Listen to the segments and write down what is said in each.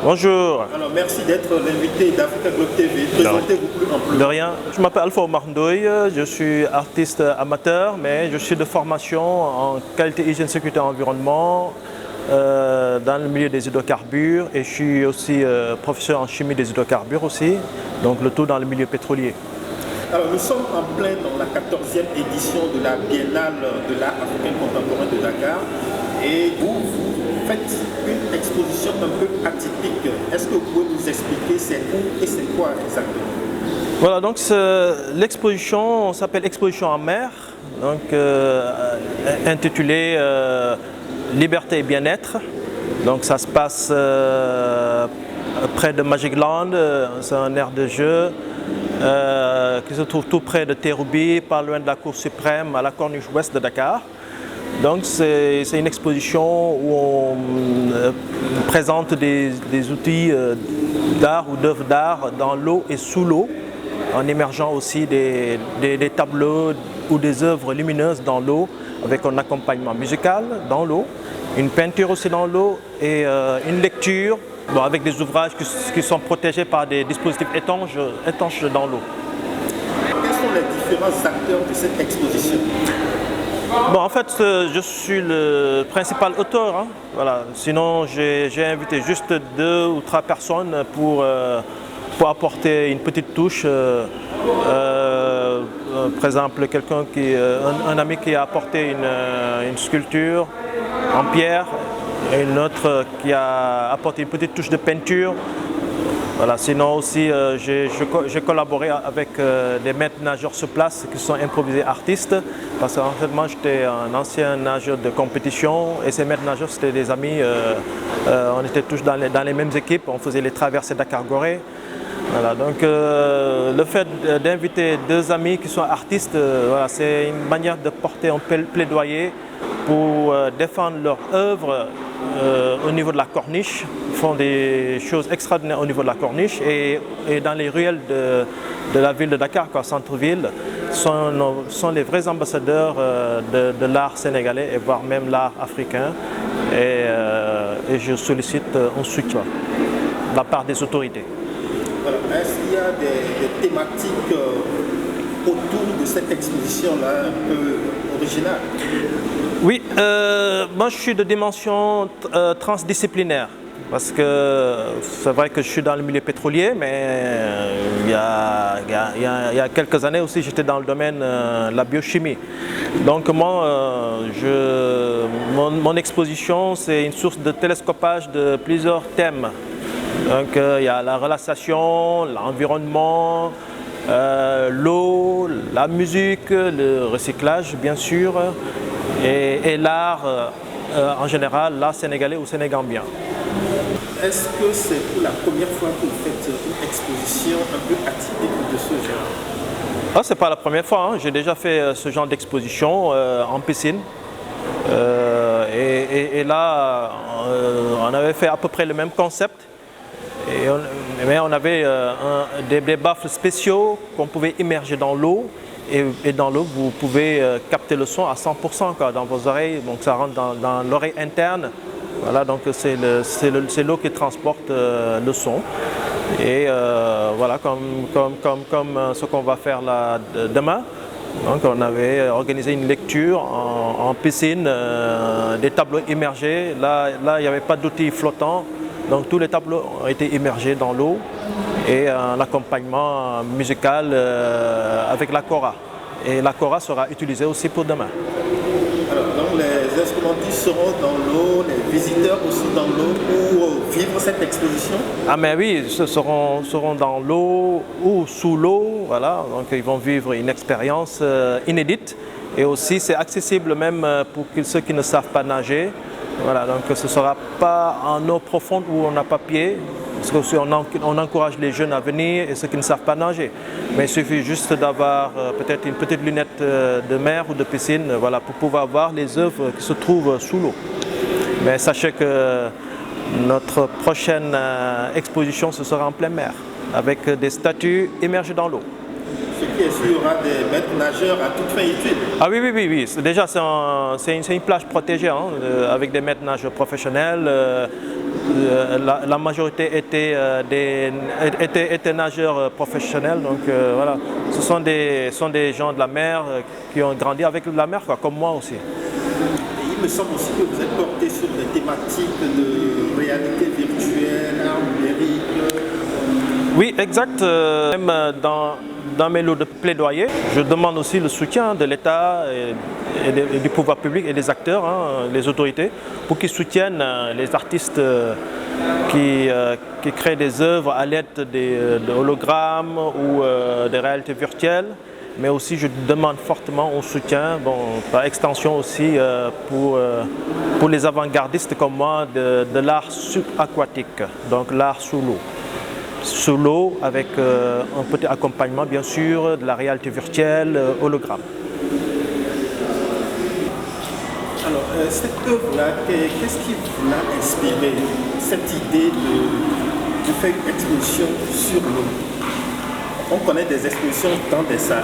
Bonjour. Alors, merci d'être l'invité d'Africa Globe TV. Présentez-vous plus amplement. De rien. Je m'appelle Alpha Omar Ndoye, je suis artiste amateur, mais je suis de formation en qualité, hygiène, sécurité et environnement dans le milieu des hydrocarbures et je suis aussi professeur en chimie des hydrocarbures aussi, donc le tout dans le milieu pétrolier. Alors, nous sommes en plein dans la 14e édition de la Biennale de l'art africain contemporain de Dakar et vous faites une exposition un peu atypique. Est-ce que vous pouvez nous expliquer c'est où et c'est quoi exactement? Voilà, donc l'exposition s'appelle Exposition en mer, donc intitulée Liberté et bien-être. Donc ça se passe près de Magic Land, c'est un aire de jeu qui se trouve tout près de Terrou-Bi, pas loin de la Cour suprême, à la corniche ouest de Dakar. Donc c'est une exposition où on présente des outils d'art ou d'œuvres d'art dans l'eau et sous l'eau, en émergeant aussi des tableaux ou des œuvres lumineuses dans l'eau, avec un accompagnement musical dans l'eau, une peinture aussi dans l'eau et une lecture avec des ouvrages qui sont protégés par des dispositifs étanches dans l'eau. Quels sont les différents acteurs de cette exposition? Bon, en fait, je suis le principal auteur. Hein. Voilà. Sinon, j'ai invité juste 2 ou 3 personnes pour apporter une petite touche. Par exemple, un ami qui a apporté une sculpture en pierre et une autre qui a apporté une petite touche de peinture. Voilà. Sinon aussi, j'ai collaboré avec des maîtres nageurs sur place qui sont improvisés artistes parce qu'en fait moi j'étais un ancien nageur de compétition et ces maîtres nageurs c'était des amis, on était tous dans les mêmes équipes, on faisait les traversées Dakar-Gorée. Voilà, donc le fait d'inviter 2 amis qui sont artistes, voilà, c'est une manière de porter un plaidoyer pour défendre leur œuvre au niveau de la corniche. Ils font des choses extraordinaires au niveau de la corniche et dans les ruelles de la ville de Dakar, centre-ville, sont les vrais ambassadeurs de l'art sénégalais et voire même l'art africain. Et je sollicite un soutien de la part des autorités. Voilà. Est-ce qu'il y a des thématiques autour de cette exposition-là un peu originale? Oui, moi je suis de dimension transdisciplinaire parce que c'est vrai que je suis dans le milieu pétrolier, mais il y a quelques années aussi j'étais dans le domaine de la biochimie. Donc moi, mon exposition c'est une source de télescopage de plusieurs thèmes. Donc il y a la relaxation, l'environnement, l'eau, la musique, le recyclage bien sûr. Et l'art en général, l'art sénégalais ou sénégambien. Est-ce que c'est pour la première fois que vous faites une exposition un peu atypique de ce genre? Ah, c'est pas la première fois, hein. J'ai déjà fait ce genre d'exposition en piscine. Et là, on avait fait à peu près le même concept. Mais on avait des baffles spéciaux qu'on pouvait immerger dans l'eau. Et dans l'eau, vous pouvez capter le son à 100% dans vos oreilles, donc ça rentre dans l'oreille interne. Voilà, donc c'est l'eau qui transporte le son. Et voilà, comme ce qu'on va faire là demain. Donc on avait organisé une lecture en piscine, des tableaux immergés. Là, il n'y avait pas d'outils flottants, donc tous les tableaux ont été immergés dans l'eau. Et un accompagnement musical avec la kora. Et la kora sera utilisée aussi pour demain. Alors, donc les instrumentistes seront dans l'eau, les visiteurs aussi dans l'eau pour vivre cette exposition? Ah mais oui, ils seront dans l'eau ou sous l'eau, voilà. Donc ils vont vivre une expérience inédite. Et aussi c'est accessible même pour ceux qui ne savent pas nager. Voilà, donc ce ne sera pas en eau profonde où on n'a pas pied. Parce qu'on encourage les jeunes à venir et ceux qui ne savent pas nager. Mais il suffit juste d'avoir peut-être une petite lunette de mer ou de piscine, voilà, pour pouvoir voir les œuvres qui se trouvent sous l'eau. Mais sachez que notre prochaine exposition, ce sera en pleine mer, avec des statues immergées dans l'eau. Ce qui est sûr, il y aura des maîtres nageurs à toute fin utile. Ah oui. Déjà, c'est une plage protégée, hein, avec des maîtres nageurs professionnels. la majorité étaient nageurs professionnels. Donc voilà, ce sont des gens de la mer qui ont grandi avec la mer, quoi, comme moi aussi. Et il me semble aussi que vous êtes porté sur des thématiques de réalité virtuelle, art numérique. Oui, exact. Même dans mes lots de plaidoyer, je demande aussi le soutien de l'État et du pouvoir public et des acteurs, hein, les autorités, pour qu'ils soutiennent les artistes qui créent des œuvres à l'aide de hologrammes ou des réalités virtuelles. Mais aussi, je demande fortement un soutien, bon, par extension aussi, pour les avant-gardistes comme moi de l'art subaquatique, donc l'art sous l'eau. Sous l'eau avec un petit accompagnement bien sûr de la réalité virtuelle, hologramme. Alors cette œuvre-là, qu'est-ce qui vous a inspiré cette idée de faire une exposition sur l'eau? On connaît des expositions dans des salles.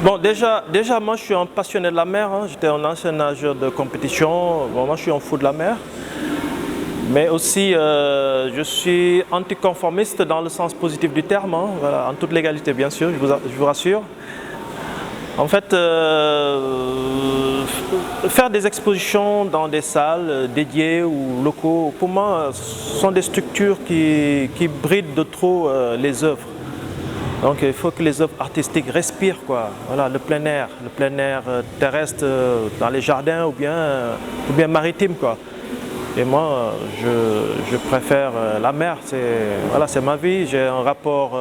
Bon, déjà moi je suis un passionné de la mer, hein. J'étais un ancien nageur de compétition, bon, moi je suis un fou de la mer. Mais aussi, je suis anticonformiste dans le sens positif du terme, hein, voilà, en toute légalité bien sûr, je vous rassure. En fait, faire des expositions dans des salles dédiées ou locaux, pour moi, sont des structures qui brident de trop les œuvres. Donc il faut que les œuvres artistiques respirent, quoi. Voilà, le plein air terrestre dans les jardins ou bien maritime, quoi. Et moi, je préfère la mer, voilà, c'est ma vie. J'ai un rapport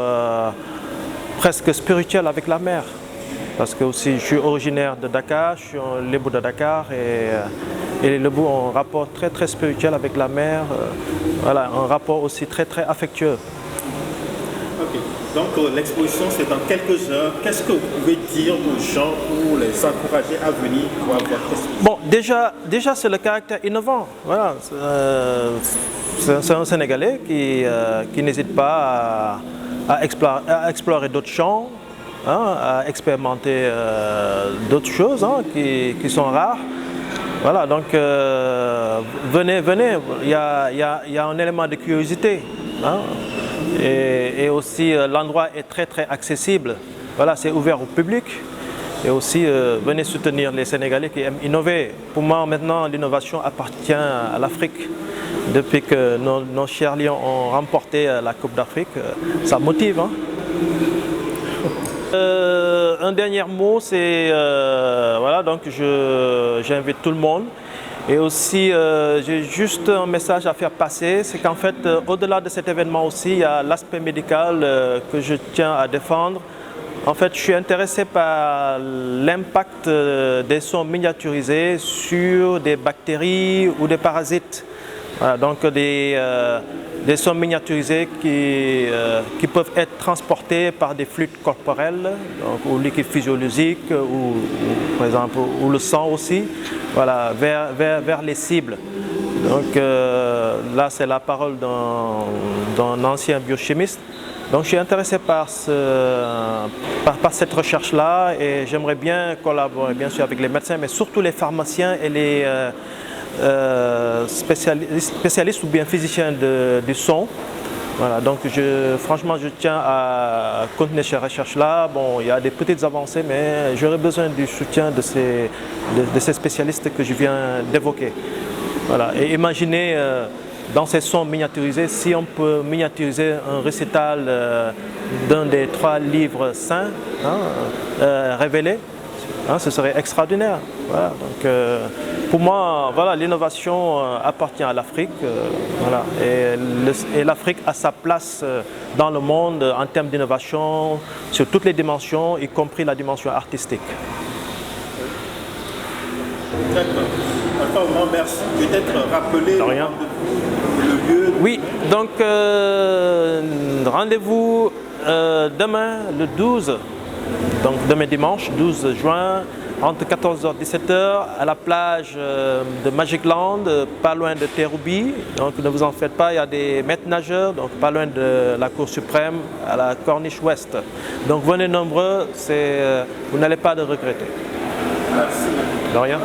presque spirituel avec la mer. Parce que aussi, je suis originaire de Dakar, je suis un Lébou de Dakar. Et les Lébous ont un rapport très très spirituel avec la mer. Voilà, un rapport aussi très très affectueux. Ok, donc l'exposition c'est dans quelques heures. Qu'est-ce que vous pouvez dire aux gens pour les encourager à venir voir votre exposition? Bon, déjà c'est le caractère innovant. Voilà, c'est un Sénégalais qui n'hésite pas à explorer d'autres champs, hein, à expérimenter d'autres choses, hein, qui sont rares. Voilà, donc venez, il y a un élément de curiosité. Hein, et aussi l'endroit est très très accessible. Voilà, c'est ouvert au public. Et aussi, venez soutenir les Sénégalais qui aiment innover. Pour moi, maintenant, l'innovation appartient à l'Afrique. Depuis que nos chers lions ont remporté la Coupe d'Afrique, ça motive. Hein. Un dernier mot, c'est, voilà, donc j'invite tout le monde. Et aussi, j'ai juste un message à faire passer, c'est qu'en fait, au-delà de cet événement aussi, il y a l'aspect médical que je tiens à défendre. En fait, je suis intéressé par l'impact des sons miniaturisés sur des bactéries ou des parasites. Voilà, donc des sons miniaturisés qui peuvent être transportés par des fluides corporels, donc, ou liquides physiologiques, ou par exemple, ou le sang aussi, voilà, vers les cibles. Donc là, c'est la parole d'un ancien biochimiste. Donc je suis intéressé par cette recherche-là et j'aimerais bien collaborer bien sûr avec les médecins, mais surtout les pharmaciens et les spécialistes ou bien physiciens du son. Voilà, donc franchement je tiens à continuer ces recherches-là. Bon, il y a des petites avancées, mais j'aurais besoin du soutien de ces spécialistes que je viens d'évoquer. Voilà, et imaginez dans ces sons miniaturisés, si on peut miniaturiser un récital d'un des 3 livres saints, hein, révélés, hein, ce serait extraordinaire. Voilà, donc, pour moi, voilà, l'innovation appartient à l'Afrique, voilà, et l'Afrique a sa place dans le monde en termes d'innovation sur toutes les dimensions, y compris la dimension artistique. D'accord. Encore merci. Peut-être rappeler de rien. Le lieu. Oui, donc rendez-vous demain le 12, donc demain dimanche 12 juin, entre 14h et 17h à la plage de Magic Land, pas loin de Terroubi. Donc ne vous en faites pas, il y a des maîtres nageurs, donc pas loin de la Cour suprême à la Corniche Ouest. Donc venez nombreux, vous n'allez pas le regretter. Merci. De rien.